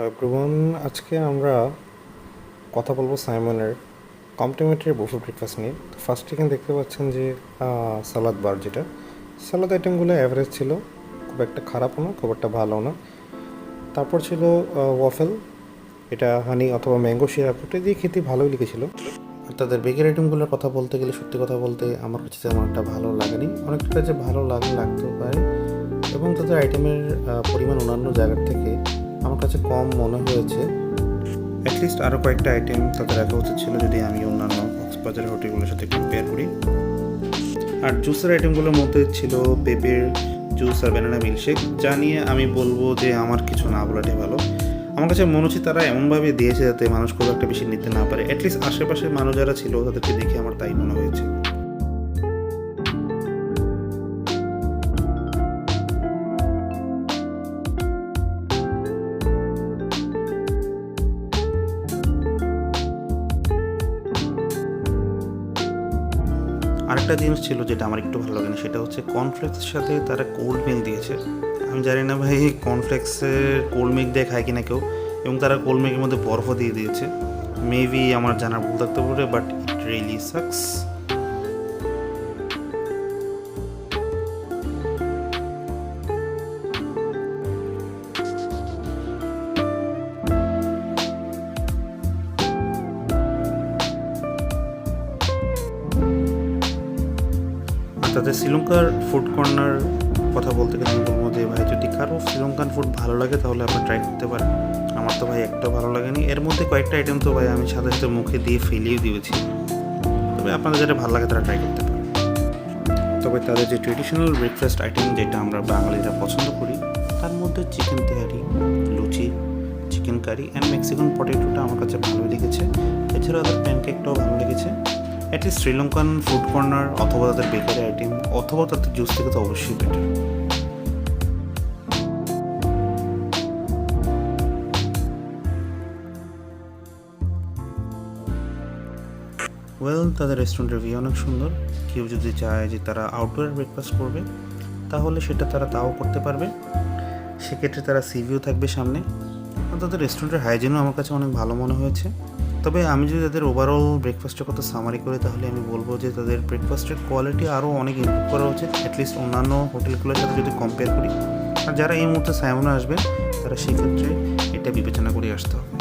Everyone, আজকে আমরা কথা বলবো সাইমনের কমপ্লিমেন্টারি বুফে ব্রেকফাস্ট নিয়ে। তো ফার্স্ট এখানে দেখতে পাচ্ছেন যে সালাদ বার, যেটা সালাদ আইটেমগুলো অ্যাভারেজ ছিল, খুব একটা খারাপও না, খুব একটা ভালো না। তারপর ছিল ওয়াফেল, এটা হানি অথবা ম্যাঙ্গো সিরাপ, এটা দিয়ে খেতে ভালোই লিখেছিল। আর তাদের বেকের আইটেমগুলোর কথা বলতে গেলে, সত্যি কথা বলতে আমার কাছে তেমন একটা ভালো লাগেনি, অনেকটা কাছে ভালো লাগতেও পারে, এবং তাদের আইটেমের পরিমাণ অন্যান্য জায়গার থেকে আমার কাছে কম মনে হয়েছে। অ্যাটলিস্ট আরও কয়েকটা আইটেম তাদের রাখা উচিত ছিল, যদি আমি অন্যান্য কক্সবাজারের হোটেলগুলোর সাথে কম্পেয়ার করি। আর জুসের আইটেমগুলোর মধ্যে ছিল পেঁপের জুস আর ব্যানানা মিল্কশেক, যা নিয়ে আমি বলবো যে আমার কিছু না বলাটাই ভালো। আমার কাছে মনে হচ্ছে তারা এমনভাবে দিয়েছে যাতে মানুষ খুব একটা বেশি নিতে না পারে। অ্যাটলিস্ট আশেপাশের মানুষ যারা ছিল তাদেরকে দেখে আমার তাই মনে হয়েছে। আরেকটা জিনিস ছিল যেটা আমার একটু ভালো লাগেনি, সেটা হচ্ছে কর্নফ্লেক্সের সাথে তারা কোল্ড মিল্ক দিয়েছে। আমি জানি না ভাই কর্নফ্লেক্সের কোল্ড মিল্ক দিয়ে খায় কিনা কেউ, এবং তারা কোল্ড মিল্কের মধ্যে বরফও দিয়ে দিয়েছে। মেবি আমার জানার ভুল থাকতে পারে, বাট ইট রিয়েলি সাকস। আর তাদের শ্রীলঙ্কার ফুড কর্নার কথা বলতে গেলে আমি বলবো যে ভাই, যদি কারো শ্রীলঙ্কান ফুড ভালো লাগে তাহলে আপনি ট্রাই করতে পারেন। আমার তো ভাই একটাও ভালো লাগেনি। এর মধ্যে কয়েকটা আইটেম তো ভাই আমি সাথে সাথে মুখে দিয়ে ফেলিয়ে দিয়েছি। তবে আপনাদের যেটা ভালো লাগে তারা ট্রাই করতে পারেন। তবে তাদের যে ট্রেডিশনাল ব্রেকফাস্ট আইটেম যেটা আমরা বাঙালিরা পছন্দ করি, তার মধ্যে chicken tehari, luchi, chicken curry and Mexican পটেটোটা আমার কাছে ভালোই লেগেছে। এছাড়া তাদের প্যানকেকটাও ভালো লেগেছে। অ্যাটলিস্ট শ্রীলঙ্কান ফুড কর্নার অথবা তাদের বেকারি আইটেম অথবা তাদের জুস থেকে তো অবশ্যই বেটার। ওয়েল, তাদের রেস্টুরেন্টের ভিউ অনেক সুন্দর। কেউ যদি চায় যে তারা আউটডোর ব্রেকফাস্ট করবে, তাহলে সেটা তাও করতে পারবে। সেক্ষেত্রে তারা সি ভিউ থাকবে সামনে। আর তাদের রেস্টুরেন্টের হাইজিনও আমার কাছে অনেক ভালো মনে হয়েছে। তবে আমি যদি তাদের ওভারঅল ব্রেকফাস্টের কথা সামারি করি, তাহলে আমি বলবো যে তাদের ব্রেকফাস্টের কোয়ালিটি আরও অনেক ইমপ্রুভ করা উচিত, অ্যাটলিস্ট অন্যান্য হোটেলগুলোর সাথে যদি কম্পেয়ার করি। আর যারা এই মুহূর্তে সাইমনে আসবেন, তারা সেক্ষেত্রে এটা বিবেচনা করে আসতে হবে।